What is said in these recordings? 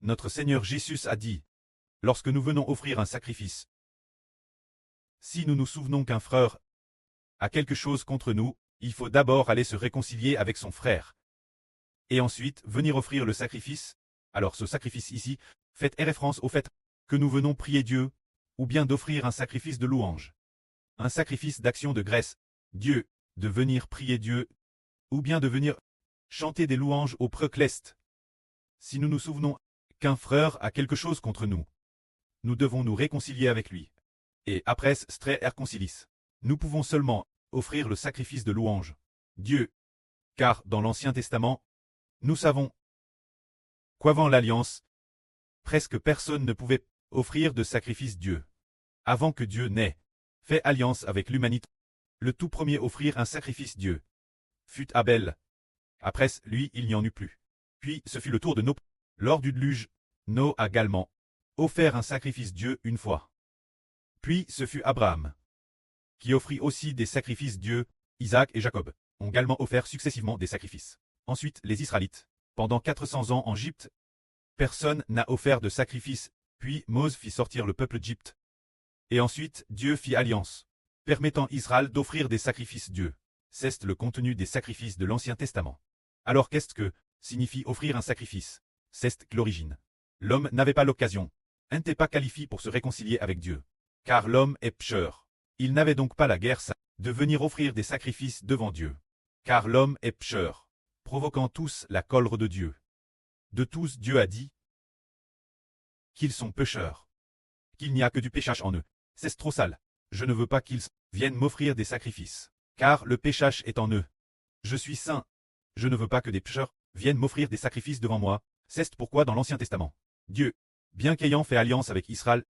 Notre Seigneur Jésus a dit, lorsque nous venons offrir un sacrifice, si nous nous souvenons qu'un frère a quelque chose contre nous, il faut d'abord aller se réconcilier avec son frère. Et ensuite, venir offrir le sacrifice. Alors ce sacrifice ici, fait référence au fait que nous venons prier Dieu, ou bien d'offrir un sacrifice de louange. Un sacrifice d'action de grâce, Dieu, de venir prier Dieu, ou bien de venir chanter des louanges au procleste. Si nous nous souvenons qu'un frère a quelque chose contre nous, nous devons nous réconcilier avec lui. Et après stre reconcilis, nous pouvons seulement offrir le sacrifice de louange, Dieu. Car dans l'Ancien Testament, nous savons qu'avant l'Alliance, presque personne ne pouvait offrir de sacrifice Dieu. Avant que Dieu n'ait fait alliance avec l'humanité, le tout premier offrir un sacrifice Dieu fut Abel. Après lui, il n'y en eut plus. Puis ce fut le tour de Noé. Lors du déluge, Noé a également offert un sacrifice Dieu une fois. Puis ce fut Abraham, qui offrit aussi des sacrifices Dieu. Isaac et Jacob ont également offert successivement des sacrifices. Ensuite, les Israélites, pendant 400 ans en Égypte, personne n'a offert de sacrifice, puis Moïse fit sortir le peuple d'Égypte. Et ensuite, Dieu fit alliance, permettant Israël d'offrir des sacrifices Dieu. C'est le contenu des sacrifices de l'Ancien Testament. Alors qu'est-ce que signifie offrir un sacrifice? C'est l'origine. L'homme n'avait pas l'occasion, n'était pas qualifié pour se réconcilier avec Dieu. Car l'homme est pécheur. Il n'avait donc pas la guerre de venir offrir des sacrifices devant Dieu. Car l'homme est pécheur, provoquant tous la colère de Dieu. De tous Dieu a dit qu'ils sont pécheurs, qu'il n'y a que du péchage en eux. C'est trop sale. Je ne veux pas qu'ils viennent m'offrir des sacrifices, car le péchage est en eux. Je suis saint. Je ne veux pas que des pécheurs viennent m'offrir des sacrifices devant moi. C'est pourquoi dans l'Ancien Testament, Dieu, bien qu'ayant fait alliance avec Israël,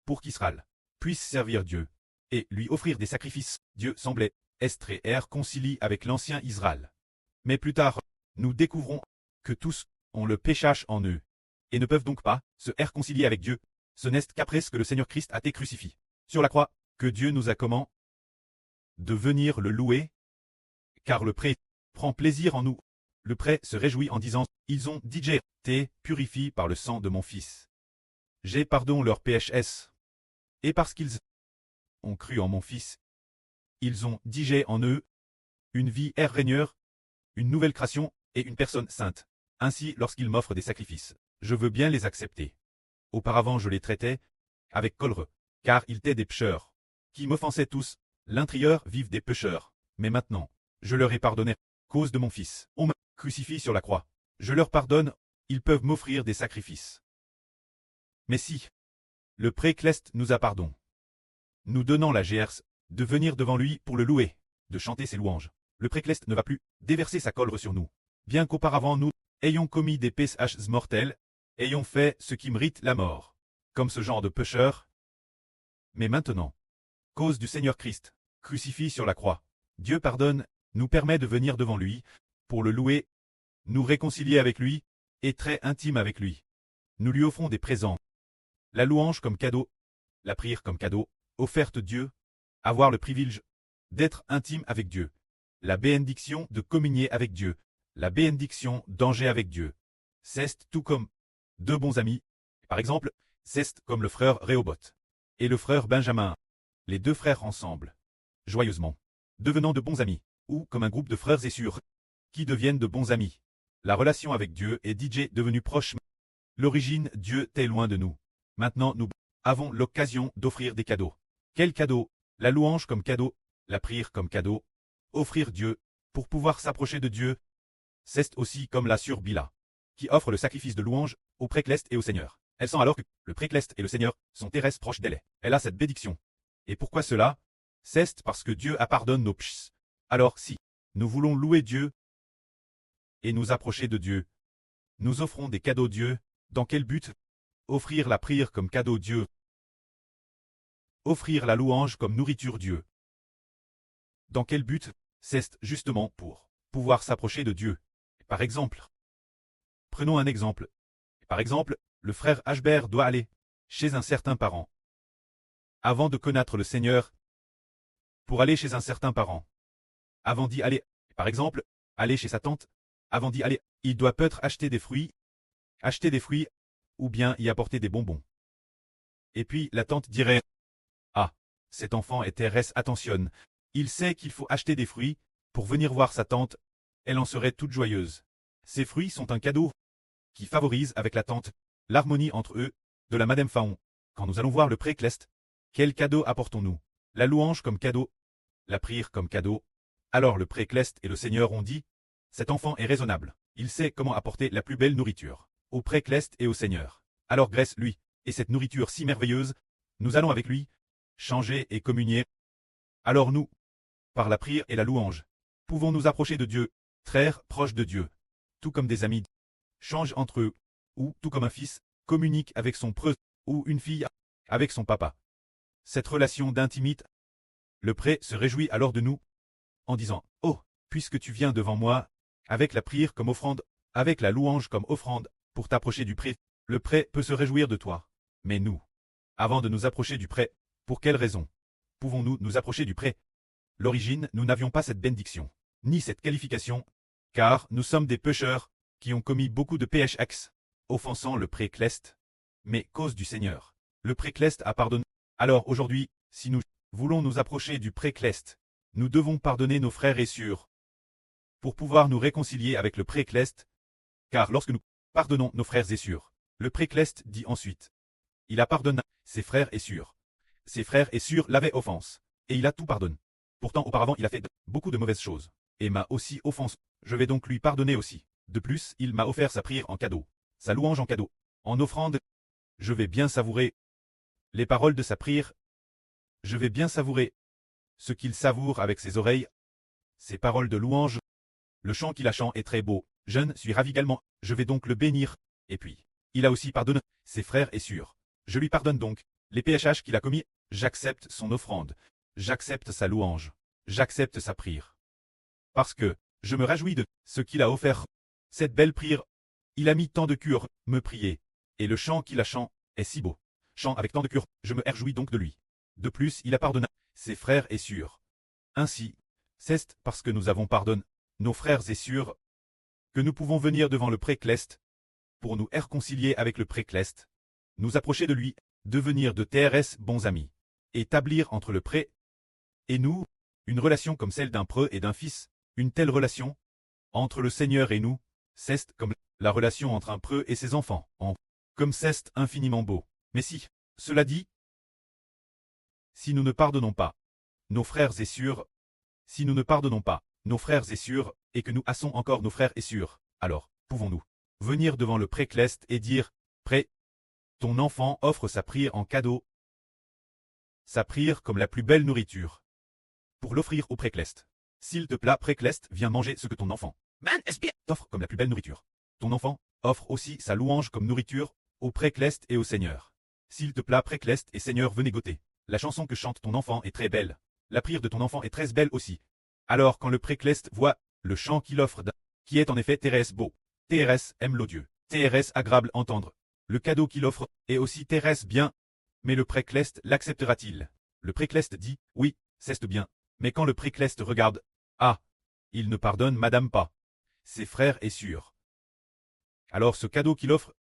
pour qu'Israël puisse servir Dieu et lui offrir des sacrifices, Dieu semblait être et réconcilié avec l'ancien Israël. Mais plus tard, nous découvrons que tous ont le péchage en eux et ne peuvent donc pas se réconcilier avec Dieu. Ce n'est qu'après que le Seigneur Christ a été crucifié sur la croix que Dieu nous a commandé de venir le louer, car le prêtre prend plaisir en nous. Le prêtre se réjouit en disant, ils ont été purifiés par le sang de mon Fils. J'ai pardon leurs péchés. Et parce qu'ils ont cru en mon Fils, ils ont digé en eux une vie régneur, une nouvelle création et une personne sainte. Ainsi, lorsqu'ils m'offrent des sacrifices, je veux bien les accepter. Auparavant je les traitais avec colère, car ils étaient des pécheurs, qui m'offensaient tous. L'intérieur vivent des pécheurs, mais maintenant, je leur ai pardonné, cause de mon Fils. On me crucifie sur la croix. Je leur pardonne, ils peuvent m'offrir des sacrifices. Mais si le précleste nous a pardon, nous donnant la grâce de venir devant lui pour le louer, de chanter ses louanges, le précleste ne va plus déverser sa colère sur nous. Bien qu'auparavant nous ayons commis des péchés mortels, ayons fait ce qui mérite la mort, comme ce genre de pécheurs. Mais maintenant, cause du Seigneur Christ, crucifié sur la croix, Dieu pardonne, nous permet de venir devant lui, pour le louer, nous réconcilier avec lui, et très intime avec lui. Nous lui offrons des présents. La louange comme cadeau, la prière comme cadeau, offerte Dieu, avoir le privilège d'être intime avec Dieu, la bénédiction de communier avec Dieu, la bénédiction d'engager avec Dieu. C'est tout comme deux bons amis, par exemple, c'est comme le frère Réhoboth et le frère Benjamin, les deux frères ensemble, joyeusement, devenant de bons amis, ou comme un groupe de frères et sœurs qui deviennent de bons amis. La relation avec Dieu est devenue proche. L'origine, Dieu est loin de nous. Maintenant, nous avons l'occasion d'offrir des cadeaux. Quel cadeau? La louange comme cadeau, la prière comme cadeau. Offrir Dieu, pour pouvoir s'approcher de Dieu. C'est aussi comme la sœur Bila, qui offre le sacrifice de louange au précleste et au Seigneur. Elle sent alors que le précleste et le Seigneur sont terrestres proches d'elle. Elle a cette bénédiction. Et pourquoi cela? C'est parce que Dieu a pardonné nos péchés. Alors si nous voulons louer Dieu et nous approcher de Dieu, nous offrons des cadeaux Dieu. Dans quel but? Offrir la prière comme cadeau Dieu. Offrir la louange comme nourriture Dieu. Dans quel but? C'est justement pour pouvoir s'approcher de Dieu. Par exemple, prenons un exemple. Par exemple, le frère Ashbert doit aller chez un certain parent avant de connaître le Seigneur. Pour aller chez un certain parent, avant d'y aller, par exemple, aller chez sa tante, avant d'y aller, il doit peut-être acheter des fruits ou bien y apporter des bonbons. Et puis la tante dirait « Ah, cet enfant est Thérèse attentionne, il sait qu'il faut acheter des fruits, pour venir voir sa tante, elle en serait toute joyeuse. Ces fruits sont un cadeau qui favorise avec la tante l'harmonie entre eux, de la Madame Faon. Quand nous allons voir le pré-Cleste, quel cadeau apportons-nous? La louange comme cadeau, la prière comme cadeau. Alors le pré-Cleste et le Seigneur ont dit, cet enfant est raisonnable, il sait comment apporter la plus belle nourriture, au pré-Cleste et au Seigneur. Alors Grèce, lui, et cette nourriture si merveilleuse, nous allons avec lui, changer et communier. Alors nous, par la prière et la louange, pouvons nous approcher de Dieu, très proches de Dieu, tout comme des amis, changent entre eux, ou, tout comme un fils, communique avec son preux, ou une fille avec son papa. Cette relation d'intimité, le pré se réjouit alors de nous, en disant « Oh, puisque tu viens devant moi, avec la prière comme offrande, avec la louange comme offrande, pour t'approcher du pré, le pré peut se réjouir de toi. Mais nous, avant de nous approcher du pré, pour quelle raison pouvons-nous nous approcher du pré? L'origine, nous n'avions pas cette bénédiction, ni cette qualification, car nous sommes des pécheurs, qui ont commis beaucoup de PHX, offensant le pré-Cleste. Mais cause du Seigneur, le pré-Cleste a pardonné. Alors aujourd'hui, si nous voulons nous approcher du pré-Cleste, nous devons pardonner nos frères et sœurs, pour pouvoir nous réconcilier avec le pré-Cleste, car lorsque nous pardonnons nos frères et sœurs, le pré-Cleste dit ensuite, il a pardonné ses frères et sœurs. Ses frères et sœurs l'avaient offense, et il a tout pardonné. Pourtant auparavant il a fait beaucoup de mauvaises choses, et m'a aussi offensé. Je vais donc lui pardonner aussi. De plus, il m'a offert sa prière en cadeau, sa louange en cadeau, en offrande. Je vais bien savourer les paroles de sa prière. Je vais bien savourer ce qu'il savoure avec ses oreilles, ses paroles de louange. Le chant qu'il a chanté est très beau, je ne suis ravi également, je vais donc le bénir. Et puis, il a aussi pardonné ses frères et sœurs. Je lui pardonne donc les PHH qu'il a commis, j'accepte son offrande, j'accepte sa louange, j'accepte sa prière. Parce que, je me réjouis de ce qu'il a offert. Cette belle prière, il a mis tant de cœur, me prier, et le chant qu'il a chanté est si beau. Chant avec tant de cœur, je me réjouis donc de lui. De plus, il a pardonné ses frères et sœurs. Ainsi, c'est parce que nous avons pardonné nos frères et sœurs que nous pouvons venir devant le pré-Cleste pour nous réconcilier avec le pré-Cleste, nous approcher de lui, devenir de TRS bons amis, établir entre le pré et nous une relation comme celle d'un preux et d'un fils, une telle relation entre le Seigneur et nous, c'est comme la relation entre un preux et ses enfants, comme c'est infiniment beau. Mais si, cela dit, si nous ne pardonnons pas nos frères et sœurs, si nous ne pardonnons pas nos frères et sœurs, et que nous hassons encore nos frères et sœurs, alors, pouvons-nous venir devant le pré-Cleste et dire, pré, ton enfant offre sa prière en cadeau, sa prière comme la plus belle nourriture, pour l'offrir au pré-Cleste. S'il te plaît, pré-Cleste, viens manger ce que ton enfant t'offre comme la plus belle nourriture. Ton enfant offre aussi sa louange comme nourriture au pré-Cleste et au Seigneur. S'il te plaît, pré-Cleste et Seigneur, venez goûter. La chanson que chante ton enfant est très belle. La prière de ton enfant est très belle aussi. Alors quand le pré-Cleste voit le chant qu'il offre, qui est en effet Thérèse beau, Thérèse aime l'odieux, Thérèse agréable entendre, le cadeau qu'il offre est aussi Thérèse bien, mais le pré-Cleste l'acceptera-t-il? Le pré-Cleste dit, oui, c'est bien, mais quand le pré-Cleste regarde, ah, il ne pardonne madame pas ses frères et sœurs. Alors ce cadeau qu'il offre,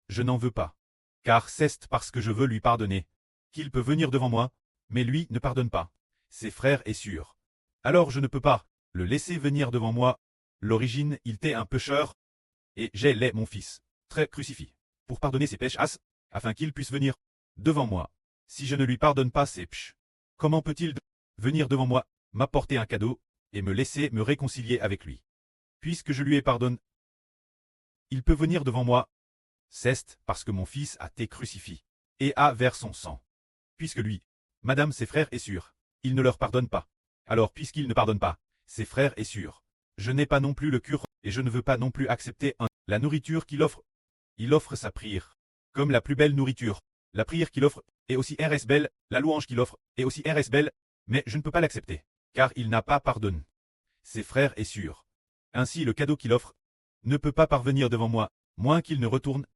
je n'en veux pas, car c'est parce que je veux lui pardonner qu'il peut venir devant moi, mais lui ne pardonne pas ses frères et sœurs. Alors je ne peux pas le laisser venir devant moi. L'origine, il était un pécheur, et j'ai l'est mon fils, très crucifié, pour pardonner ses péchés, afin qu'il puisse venir devant moi. Si je ne lui pardonne pas ses péchés, comment peut-il venir devant moi, m'apporter un cadeau, et me laisser me réconcilier avec lui? Puisque je lui ai pardonné, il peut venir devant moi. C'est parce que mon fils a été crucifié, et a versé son sang. Puisque lui, madame ses frères et sœurs, il ne leur pardonne pas. Alors puisqu'il ne pardonne pas ses frères et sœurs, je n'ai pas non plus le cœur, et je ne veux pas non plus accepter la nourriture qu'il offre. Il offre sa prière, comme la plus belle nourriture. La prière qu'il offre est aussi RS belle, la louange qu'il offre est aussi RS belle, mais je ne peux pas l'accepter, car il n'a pas pardonné ses frères et sœurs. Ainsi le cadeau qu'il offre ne peut pas parvenir devant moi, moins qu'il ne retourne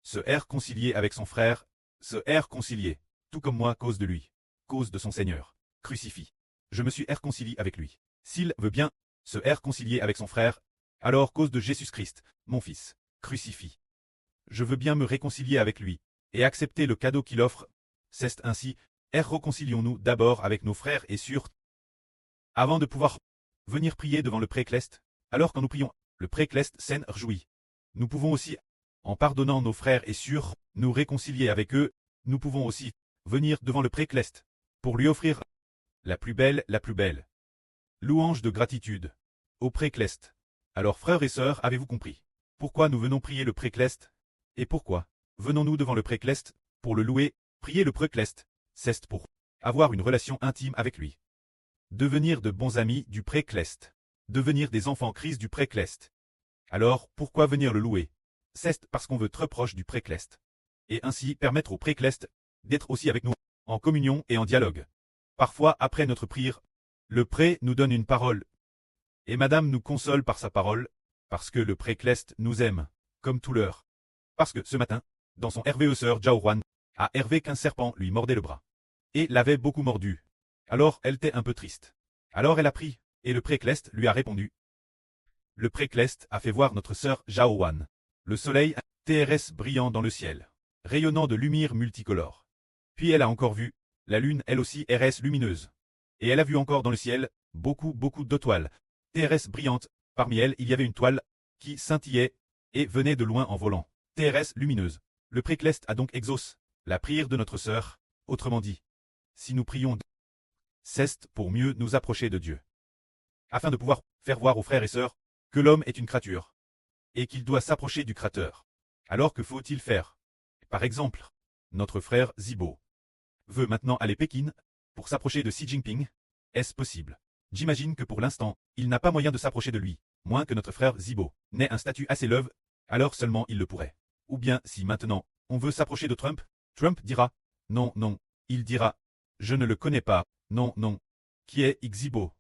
se réconcilier avec son frère, se réconcilier, tout comme moi, cause de lui, cause de son Seigneur, crucifié. Je me suis réconcilié avec lui. S'il veut bien se réconcilier avec son frère, alors cause de Jésus-Christ, mon fils, crucifié. Je veux bien me réconcilier avec lui, et accepter le cadeau qu'il offre. C'est ainsi, réconcilions-nous d'abord avec nos frères et sœurs, avant de pouvoir venir prier devant le précleste. Alors quand nous prions, le précleste s'en réjouit. Nous pouvons aussi, en pardonnant nos frères et sœurs, nous réconcilier avec eux. Nous pouvons aussi venir devant le précleste, pour lui offrir la plus belle louange de gratitude au précleste. Alors frères et sœurs, avez-vous compris pourquoi nous venons prier le précleste? Et pourquoi venons-nous devant le précleste pour le louer? Prier le précleste, c'est pour avoir une relation intime avec lui. Devenir de bons amis du précleste. Devenir des enfants Christ du précleste. Alors, pourquoi venir le louer? C'est parce qu'on veut être proche du précleste. Et ainsi permettre au précleste d'être aussi avec nous, en communion et en dialogue. Parfois, après notre prière, le pré nous donne une parole. Et Madame nous console par sa parole, parce que le précleste nous aime, comme tout l'heure. Parce que ce matin, dans son sœur Jaohuan, a Hervé qu'un serpent lui mordait le bras. Et l'avait beaucoup mordu. Alors elle était un peu triste. Alors elle a pris, et le précleste lui a répondu. Le précleste a fait voir notre sœur Jaohuan. Le soleil, TRS brillant dans le ciel, rayonnant de lumière multicolore. Puis elle a encore vu, la lune elle aussi RS lumineuse. Et elle a vu encore dans le ciel, beaucoup d'étoiles, TRS brillantes. Parmi elles il y avait une toile, qui scintillait, et venait de loin en volant, TRS lumineuse. Le précleste a donc exaucé la prière de notre sœur, autrement dit, si nous prions, c'est pour mieux nous approcher de Dieu. Afin de pouvoir faire voir aux frères et sœurs que l'homme est une créature, et qu'il doit s'approcher du Créateur. Alors que faut-il faire? Par exemple, notre frère Zibo veut maintenant aller à Pékin pour s'approcher de Xi Jinping. Est-ce possible? J'imagine que pour l'instant, il n'a pas moyen de s'approcher de lui, moins que notre frère Zibo n'ait un statut assez élevé, alors seulement il le pourrait. Ou bien si maintenant, on veut s'approcher de Trump, Trump dira, non, il dira, je ne le connais pas, non, qui est Xibo?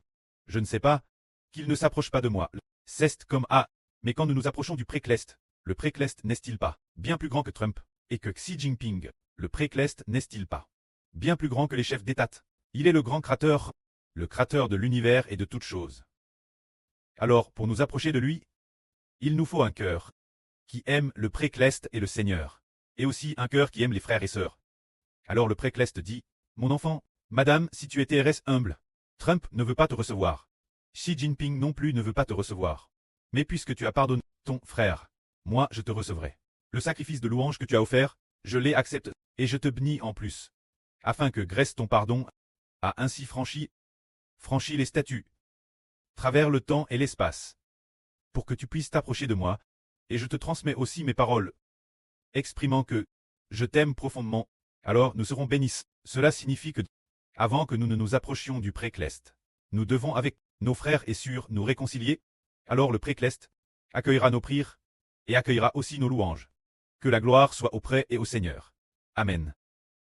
Je ne sais pas, qu'il ne s'approche pas de moi. C'est comme mais quand nous nous approchons du précleste, le précleste n'est-il pas bien plus grand que Trump, et que Xi Jinping, le précleste n'est-il pas bien plus grand que les chefs d'État? Il est le grand créateur, le créateur de l'univers et de toutes choses. Alors, pour nous approcher de lui, il nous faut un cœur qui aime le précleste et le Seigneur, et aussi un cœur qui aime les frères et sœurs. Alors le précleste dit, mon enfant, madame, si tu étais RS humble, Trump ne veut pas te recevoir. Xi Jinping non plus ne veut pas te recevoir. Mais puisque tu as pardonné ton frère, moi je te recevrai. Le sacrifice de louange que tu as offert, je l'ai accepté, et je te bénis en plus. Afin que grâce ton pardon a ainsi franchi les statues, travers le temps et l'espace, pour que tu puisses t'approcher de moi, et je te transmets aussi mes paroles, exprimant que je t'aime profondément, alors nous serons bénis. Cela signifie que, avant que nous ne nous approchions du précleste, nous devons avec nos frères et sœurs nous réconcilier. Alors le précleste accueillera nos prières et accueillera aussi nos louanges. Que la gloire soit auprès et au Seigneur. Amen.